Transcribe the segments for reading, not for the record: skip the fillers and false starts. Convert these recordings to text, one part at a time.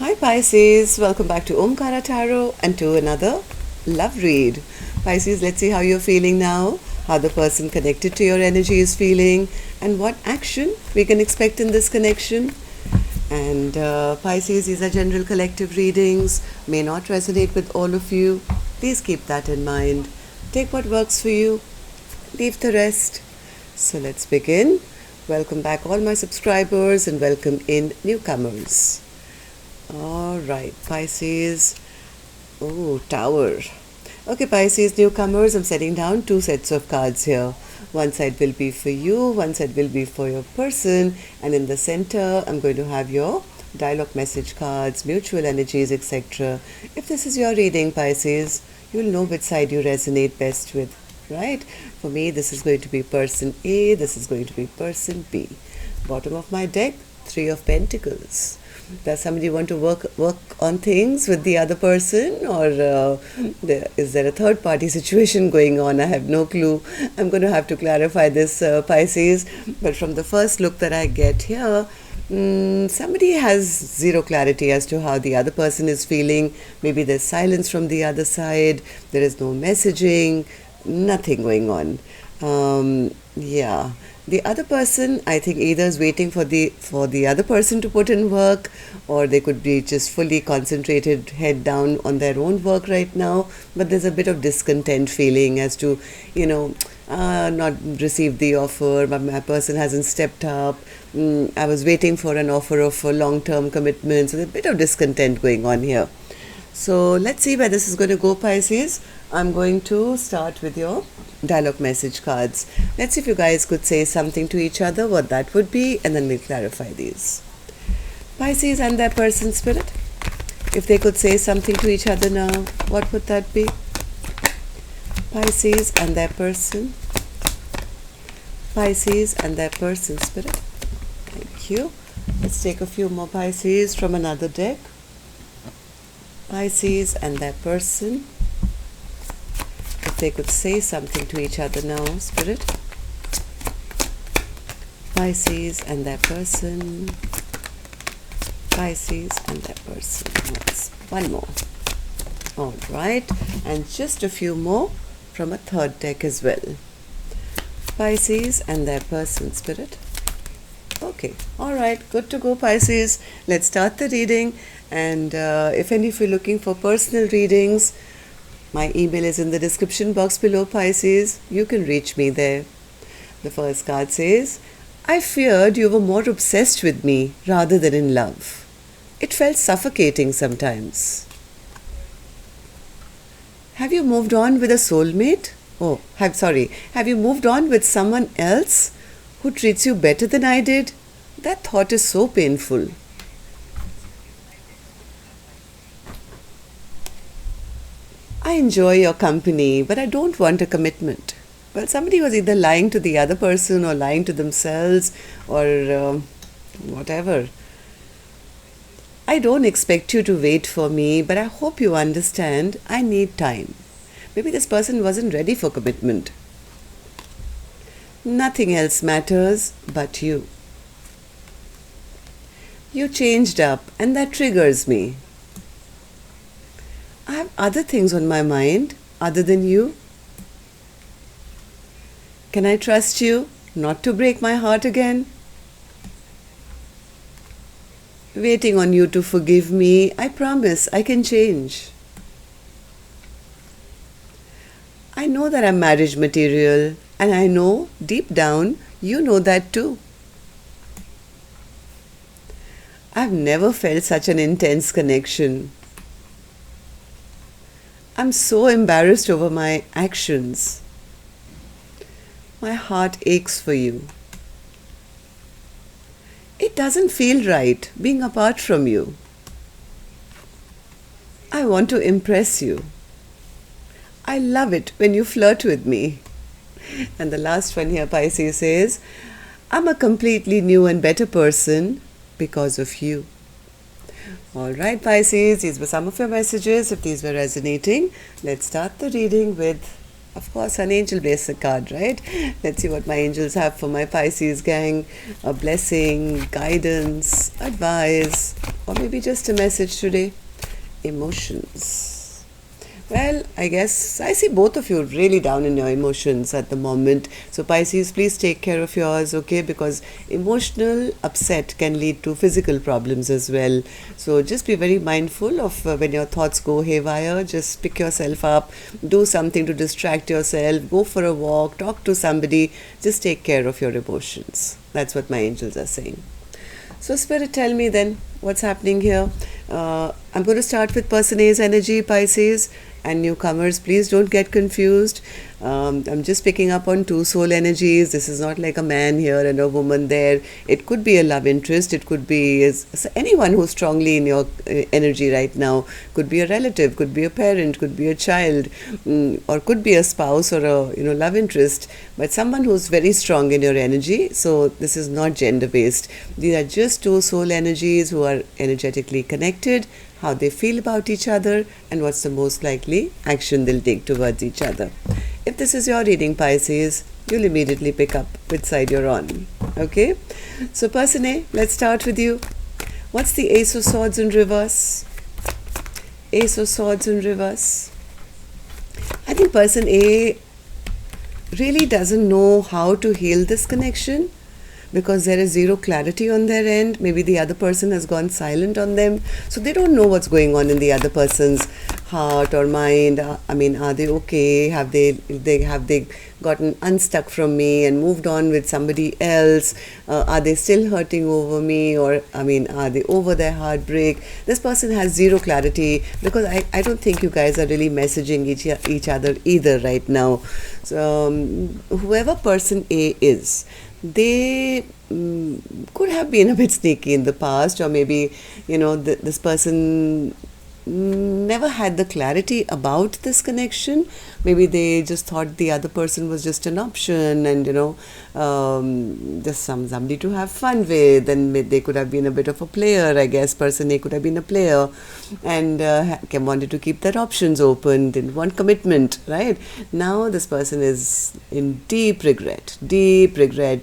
Hi Pisces, welcome back to Omkaratarot and to another love read. Pisces, let's see how you're feeling now, how the person connected to your energy is feeling, and what action we can expect in this connection. And Pisces, these are general collective readings, may not resonate with all of you. Please keep that in mind. Take what works for you, leave the rest. So let's begin. Welcome back all my subscribers and welcome in newcomers. Alright, Pisces. Oh, Tower. Okay, Pisces, newcomers, I'm setting down two sets of cards here. One side will be for you, one side will be for your person, and in the center, I'm going to have your dialogue message cards, mutual energies, etc. If this is your reading, Pisces, you'll know which side you resonate best with, right? For me, this is going to be person A, this is going to be person B. Bottom of my deck, Three of Pentacles. Does somebody want to work on things with the other person, or is there a third party situation going on? I have no clue. I'm going to have to clarify this, Pisces. But from the first look that I get here, somebody has zero clarity as to how the other person is feeling. Maybe there's silence from the other side. There is no messaging, nothing going on. Yeah. The other person, I think, either is waiting for the other person to put in work, or they could be just fully concentrated, head down on their own work right now. But there's a bit of discontent feeling as to, not received the offer, my person hasn't stepped up. I was waiting for an offer of a long-term commitment. So there's a bit of discontent going on here. So let's see where this is going to go, Pisces. I'm going to start with your dialogue message cards. Let's see if you guys could say something to each other, what that would be, and then we'll clarify these. Pisces and their person spirit, if they could say something to each other now, what would that be? Pisces and their person. Pisces and their person spirit. Thank you. Let's take a few more Pisces from another deck. Pisces and their person. If they could say something to each other now, Spirit. Pisces and their person. Pisces and their person. That's one more. Alright, and just a few more from a third deck as well. Pisces and their person, Spirit. Okay, alright, good to go, Pisces. Let's start the reading. And if any of you are looking for personal readings, my email is in the description box below, Pisces. You can reach me there. The first card says, I feared you were more obsessed with me rather than in love. It felt suffocating sometimes. Have you moved on with a soulmate? Have you moved on with someone else who treats you better than I did? That thought is so painful. I enjoy your company, but I don't want a commitment. Well, somebody was either lying to the other person or lying to themselves or whatever. I don't expect you to wait for me, but I hope you understand I need time. Maybe this person wasn't ready for commitment. Nothing else matters but you. You changed up, and that triggers me. I have other things on my mind other than you. Can I trust you not to break my heart again? Waiting on you to forgive me, I promise I can change. I know that I'm marriage material, and I know deep down you know that too. I've never felt such an intense connection. I'm so embarrassed over my actions. My heart aches for you. It doesn't feel right being apart from you. I want to impress you. I love it when you flirt with me. And the last one here, Pisces, says, I'm a completely new and better person because of you. Alright, Pisces, these were some of your messages. If these were resonating, let's start the reading with, of course, an angel blessing card, right? Let's see what my angels have for my Pisces gang. A blessing, guidance, advice. or maybe just a message today. Emotions. Well, I guess I see both of you really down in your emotions at the moment. So Pisces, please take care of yours, okay? Because emotional upset can lead to physical problems as well. So just be very mindful of when your thoughts go haywire. Just pick yourself up, do something to distract yourself, go for a walk, talk to somebody. Just take care of your emotions. That's what my angels are saying. So Spirit, tell me then, what's happening here? I'm going to start with Person A's energy, Pisces, and newcomers, please don't get confused. I'm just picking up on two soul energies. This is not like a man here and a woman there. It could be a love interest. It could be anyone who's strongly in your energy right now. Could be a relative, could be a parent, could be a child, or could be a spouse or a love interest. But someone who's very strong in your energy. So this is not gender based. These are just two soul energies who are energetically connected, how they feel about each other, and what's the most likely action they'll take towards each other. If this is your reading, Pisces, you'll immediately pick up which side you're on. Okay? So Person A, let's start with you. What's the Ace of Swords in reverse? Ace of Swords in reverse. I think Person A really doesn't know how to heal this connection, because there is zero clarity on their end. Maybe the other person has gone silent on them. So they don't know what's going on in the other person's heart or mind. I mean, are they okay? Have they gotten unstuck from me and moved on with somebody else? Are they still hurting over me? Or, I mean, are they over their heartbreak? This person has zero clarity, because I don't think you guys are really messaging each other either right now. So whoever Person A is, they could have been a bit sneaky in the past, or maybe this person never had the clarity about this connection. Maybe they just thought the other person was just an option, and just somebody to have fun with, and they could have been a bit of a player. I guess Person A could have been a player, and wanted to keep their options open, didn't want commitment. Right now, this person is in deep regret,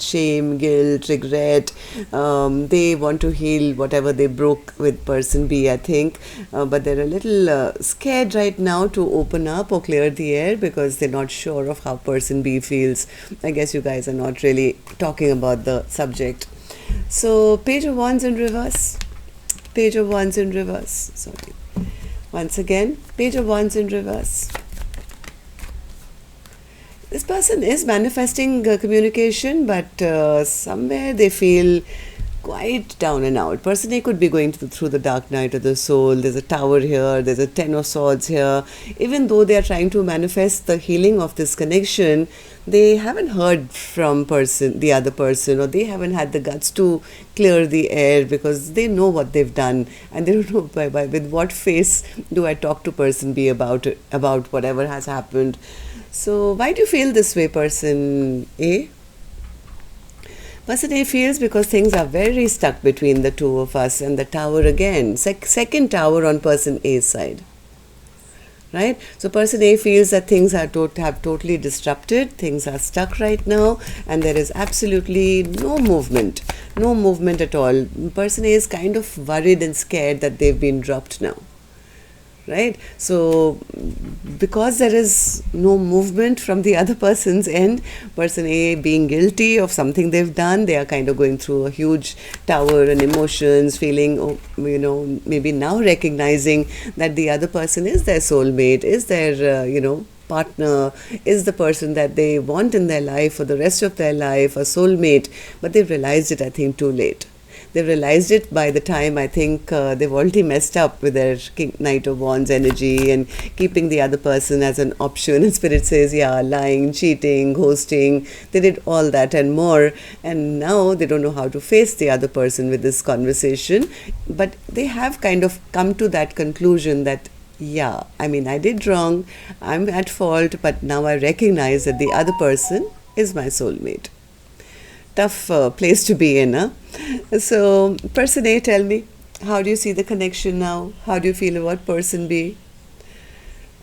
shame, guilt, regret. They want to heal whatever they broke with Person B, I think, but they're a little scared right now to open up or clear the air, because they're not sure of how Person B feels. I guess you guys are not really talking about the subject. So Page of Wands in reverse. Page of Wands in reverse. Sorry. Once again, Page of Wands in reverse. This person is manifesting communication, but somewhere they feel quite down and out. Person A could be going through the dark night of the soul. There's a Tower here, there's a Ten of Swords here. Even though they are trying to manifest the healing of this connection, they haven't heard from the other person, or they haven't had the guts to clear the air, because they know what they've done, and they don't know with what face do I talk to Person B about whatever has happened. So why do you feel this way, Person A? Person A feels because things are very stuck between the two of us, and the Tower again, second Tower on Person A's side. Right? So Person A feels that things have totally disrupted, things are stuck right now, and there is absolutely no movement at all. Person A is kind of worried and scared that they've been dropped now. Right? So because there is no movement from the other person's end, Person A being guilty of something they've done, they are kind of going through a huge tower and emotions, feeling, maybe now recognizing that the other person is their soulmate, is their, partner, is the person that they want in their life for the rest of their life, a soulmate. But they've realized it, I think, too late. They've realized it by the time, I think, they've already messed up with their Knight of Wands energy and keeping the other person as an option. And Spirit says, yeah, lying, cheating, ghosting. They did all that and more. And now they don't know how to face the other person with this conversation. But they have kind of come to that conclusion that, yeah, I mean, I did wrong. I'm at fault. But now I recognize that the other person is my soulmate. Tough place to be in, huh? So, Person A, tell me, how do you see the connection now? How do you feel about Person B?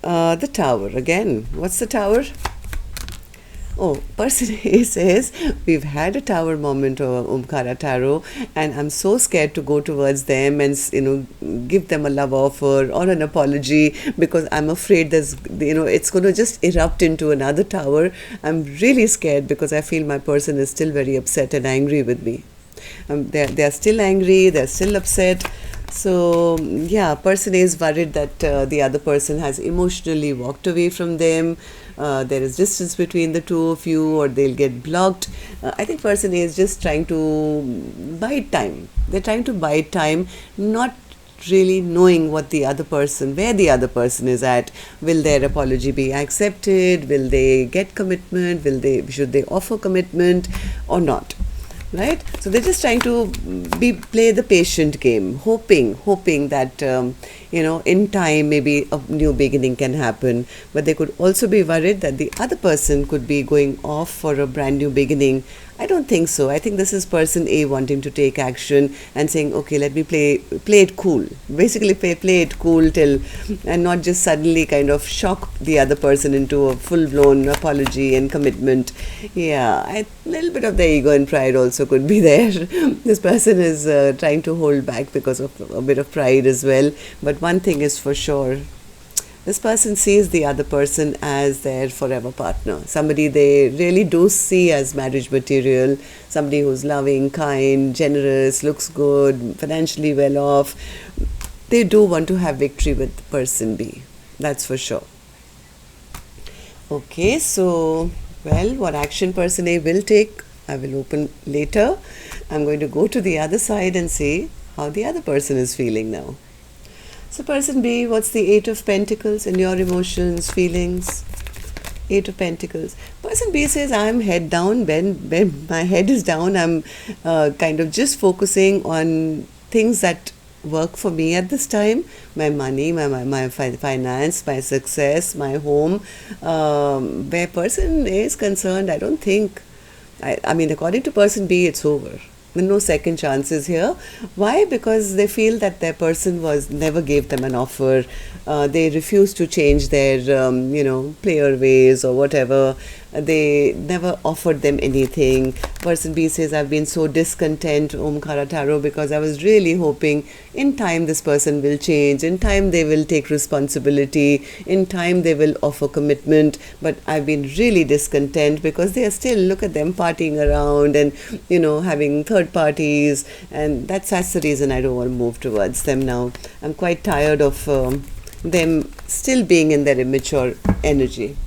The Tower, again. What's the Tower? Oh, person A says, we've had a tower moment of Omkara Tarot, and I'm so scared to go towards them and, give them a love offer or an apology, because I'm afraid it's going to just erupt into another tower. I'm really scared because I feel my person is still very upset and angry with me. They're still angry, they're still upset. So, yeah, person A is worried that the other person has emotionally walked away from them. There is distance between the two of you, or they'll get blocked. I think person A is just trying to bide time. They're trying to bide time, not really knowing where the other person is at. Will their apology be accepted? Will they get commitment? Should they offer commitment or not? Right? So they're just trying to play the patient game, hoping that in time maybe a new beginning can happen. But they could also be worried that the other person could be going off for a brand new beginning. I don't think so. I think this is person A wanting to take action and saying, okay, let me play it cool. Basically play it cool and not just suddenly kind of shock the other person into a full-blown apology and commitment. Yeah, a little bit of the ego and pride also could be there. This person is trying to hold back because of a bit of pride as well. But one thing is for sure, this person sees the other person as their forever partner, somebody they really do see as marriage material, somebody who's loving, kind, generous, looks good, financially well off. They do want to have victory with person B, that's for sure. Okay, so, what action person A will take, I will open later. I'm going to go to the other side and see how the other person is feeling now. So person B, what's the Eight of Pentacles in your emotions, feelings? Eight of Pentacles. Person B says, I'm head down. When my head is down, I'm kind of just focusing on things that work for me at this time. My money, my finance, my success, my home. Where person A is concerned, I don't think, I mean, according to person B, it's over. No second chances here. Why? Because they feel that their person never gave them an offer. They refuse to change their, player ways or whatever. They never offered them anything. Person B says, I've been so discontent, Omkaratarot, because I was really hoping in time this person will change. In time they will take responsibility. In time they will offer commitment. But I've been really discontent because they are still, look at them partying around and, having third parties. And that's the reason I don't want to move towards them now. I'm quite tired of them still being in their immature energy.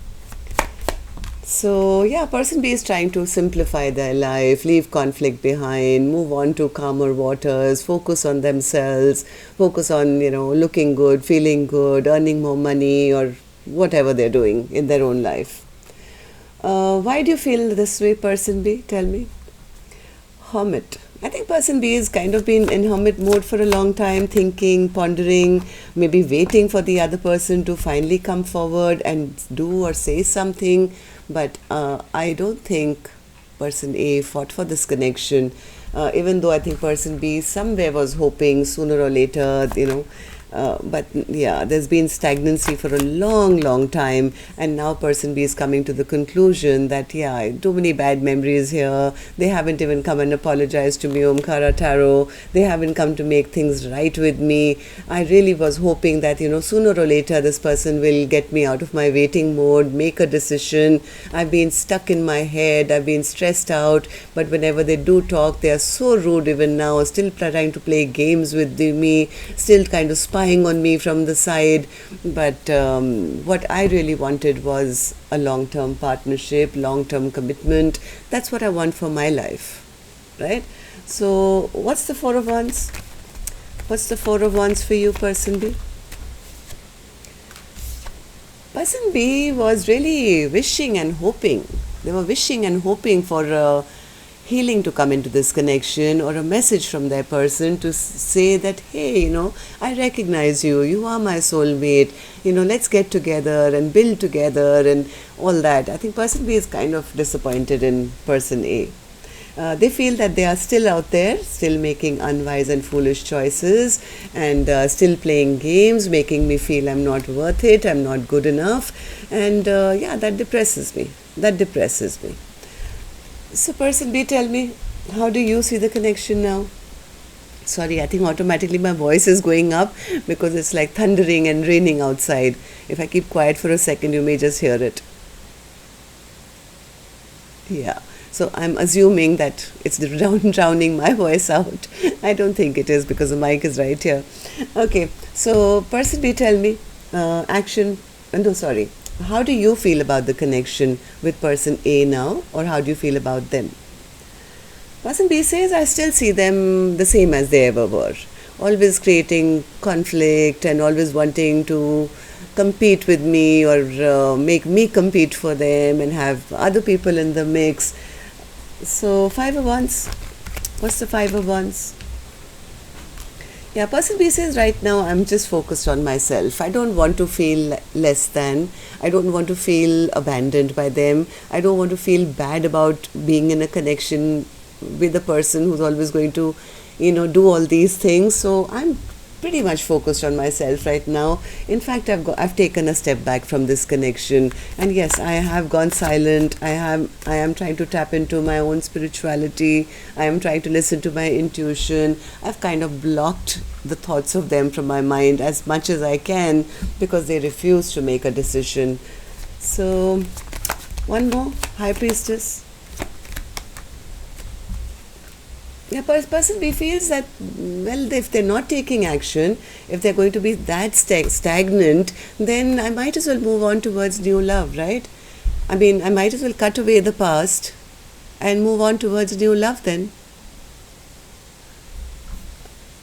So, yeah, person B is trying to simplify their life, leave conflict behind, move on to calmer waters, focus on themselves, focus on, looking good, feeling good, earning more money, or whatever they're doing in their own life. Why do you feel this way, person B? Tell me. Hermit. I think person B has kind of been in hermit mode for a long time, thinking, pondering, maybe waiting for the other person to finally come forward and do or say something. But I don't think person A fought for this connection, even though I think person B somewhere was hoping sooner or later, but yeah, there's been stagnancy for a long time, and now person B is coming to the conclusion that, yeah, too many bad memories here. They haven't even come and apologized to me, Omkaratarot. They haven't come to make things right with me. I really was hoping that, sooner or later this person will get me out of my waiting mode, make a decision. I've been stuck in my head, I've been stressed out, but whenever they do talk, they are so rude even now, still trying to play games with me, still kind of spying on me from the side. But what I really wanted was a long-term partnership, long-term commitment. That's what I want for my life, right? So what's the Four of Wands? What's the Four of Wands for you, person B? Person B was really wishing and hoping. They were wishing and hoping for healing to come into this connection, or a message from their person to say that, hey, I recognize you, you are my soulmate, let's get together and build together and all that. I think person B is kind of disappointed in person A. They feel that they are still out there, still making unwise and foolish choices, and still playing games, making me feel I'm not worth it, I'm not good enough, and yeah, that depresses me. That depresses me. So person B, tell me, how do you see the connection now? Sorry, I think automatically my voice is going up because it's like thundering and raining outside. If I keep quiet for a second, you may just hear it. Yeah. So I'm assuming that it's drowning my voice out. I don't think it is because the mic is right here. Okay. So person B, tell me, action. No, sorry. How do you feel about the connection with person A now, or how do you feel about them? Person B says, I still see them the same as they ever were. Always creating conflict and always wanting to compete with me or make me compete for them and have other people in the mix. So, 5 of Wands. What's the 5 of Wands? Yeah, person B says right now I'm just focused on myself. I don't want to feel less than. I don't want to feel abandoned by them. I don't want to feel bad about being in a connection with a person who's always going to, do all these things. So I'm pretty much focused on myself right now. In fact, I've taken a step back from this connection, and yes, I have gone silent. I am trying to tap into my own spirituality. I am trying to listen to my intuition. I've kind of blocked the thoughts of them from my mind as much as I can because they refuse to make a decision. So one more, High Priestess. Yeah, person B feels that, well, if they're not taking action, if they're going to be that stagnant, then I might as well move on towards new love, right? I mean, I might as well cut away the past and move on towards new love then.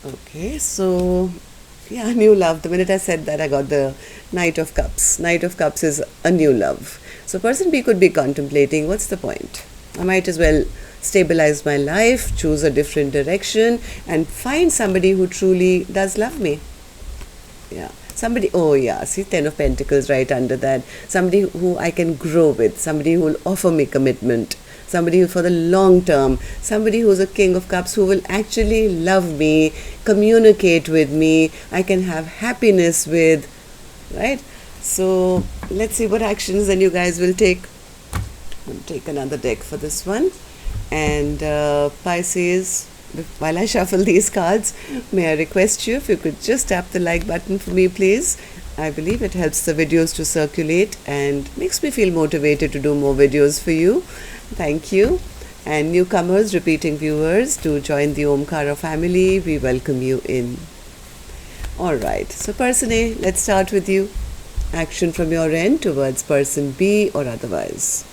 Okay, so, yeah, new love. The minute I said that, I got the Knight of Cups. Knight of Cups is a new love. So person B could be contemplating, what's the point? I might as well stabilize my life, choose a different direction, and find somebody who truly does love me. Yeah. Somebody, oh yeah, see, 10 of Pentacles right under that. Somebody who I can grow with, somebody who will offer me commitment, somebody who for the long term, somebody who's a King of Cups who will actually love me, communicate with me, I can have happiness with, right? So let's see what actions then you guys will take. I'll take another deck for this one. And Pisces, while I shuffle these cards, may I request you if you could just tap the like button for me, please. I believe it helps the videos to circulate and makes me feel motivated to do more videos for you. Thank you. And newcomers, repeating viewers, to join the Omkara family, we welcome you in. Alright, so person A, let's start with you. Action from your end towards person B or otherwise.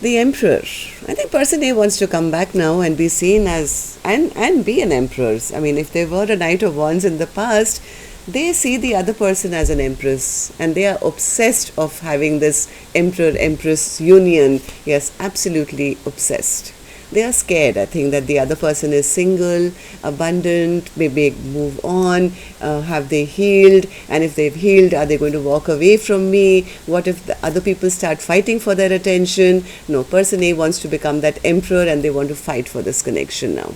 The Emperor. I think person A wants to come back now and be seen as, and be an Emperor. I mean, if they were a Knight of Wands in the past, they see the other person as an Empress, and they are obsessed of having this Emperor-Empress union. Yes, absolutely obsessed. They are scared, I think, that the other person is single, abundant, maybe move on, have they healed, and if they've healed, are they going to walk away from me? What if the other people start fighting for their attention? No, person A wants to become that emperor and they want to fight for this connection now.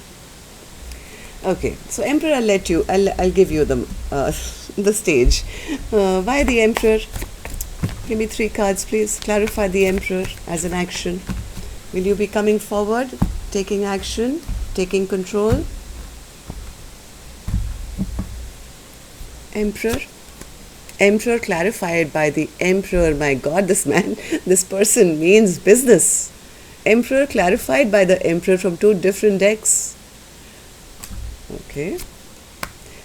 Okay, so Emperor, I'll give you the stage. Why the Emperor? Give me 3 cards, please. Clarify the Emperor as an action. Will you be coming forward, taking action, taking control? Emperor. Emperor clarified by the Emperor. My God, this person means business. Emperor clarified by the Emperor from 2 different decks. Okay.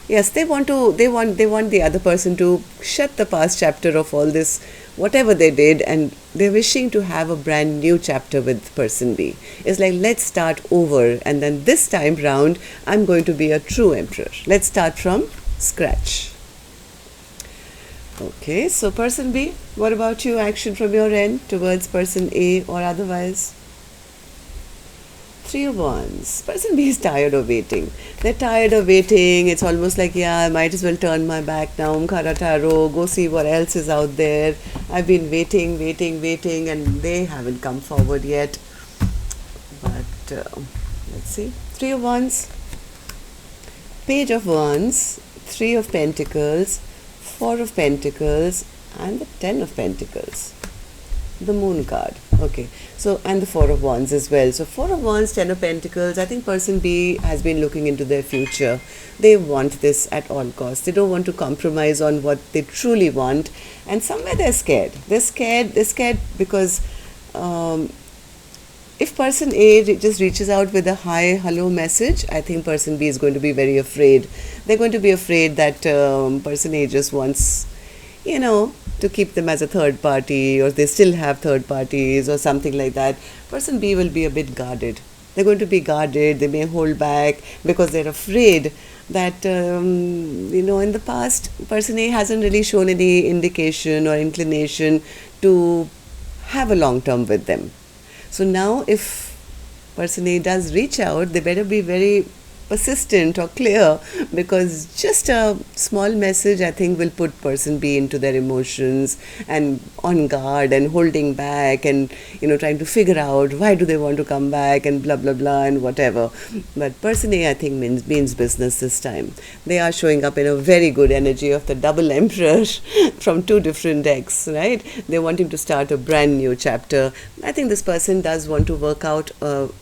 Yes, they want the other person to shut the past chapter of all this, whatever they did, and they're wishing to have a brand new chapter with person B. It's like, let's start over, and then this time round, I'm going to be a true emperor. Let's start from scratch. Okay, so person B, what about you? Action from your end towards person A or otherwise? 3 of Wands. Person B is tired of waiting. They're tired of waiting. It's almost like, yeah, I might as well turn my back now. Omkaratarot, go see what else is out there. I've been waiting, and they haven't come forward yet. let's see, 3 of Wands, Page of Wands, 3 of Pentacles, 4 of Pentacles, and the 10 of Pentacles. The Moon card. Okay, so and the 4 of Wands as well. So 4 of Wands, 10 of Pentacles. I think person B has been looking into their future. They want this at all costs. They don't want to compromise on what they truly want, and somewhere they're scared. They're scared because if person A just reaches out with a hi, hello message, I think person B is going to be very afraid. They're going to be afraid that person A just wants, to keep them as a third party, or they still have third parties or something like that. Person B will be a bit guarded. They're going to be guarded. They may hold back because they're afraid that, in the past, person A hasn't really shown any indication or inclination to have a long term with them. So now if person A does reach out, they better be very persistent or clear, because just a small message, I think, will put person B into their emotions and on guard and holding back and trying to figure out why do they want to come back and blah blah blah and whatever. But person A, I think, means business this time. They are showing up in a very good energy of the double emperor from 2 different decks, right? They want him to start a brand new chapter. I think this person does want to work out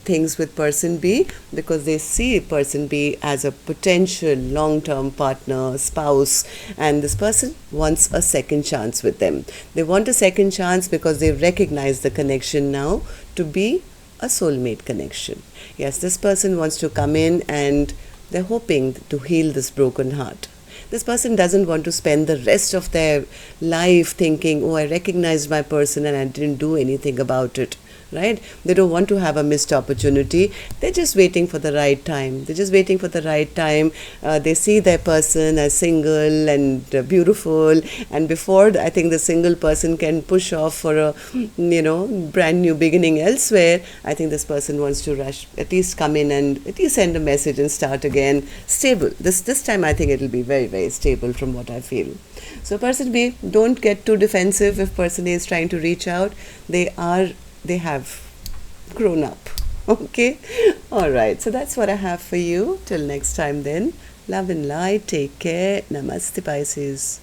things with person B, because they see person B as a potential long-term partner, spouse, and this person wants a second chance with them. They want a second chance because they recognize the connection now to be a soulmate connection. Yes, this person wants to come in and they're hoping to heal this broken heart. This person doesn't want to spend the rest of their life thinking, oh, I recognized my person and I didn't do anything about it. Right? They don't want to have a missed opportunity. They're just waiting for the right time. They see their person as single and beautiful, and before I think the single person can push off for a brand new beginning elsewhere, I think this person wants to rush, at least come in and at least send a message and start again. Stable. This time I think it will be very, very stable from what I feel. So person B, don't get too defensive if person A is trying to reach out. They have grown up. Okay? Alright, so that's what I have for you. Till next time then. Love and light. Take care. Namaste, Pisces.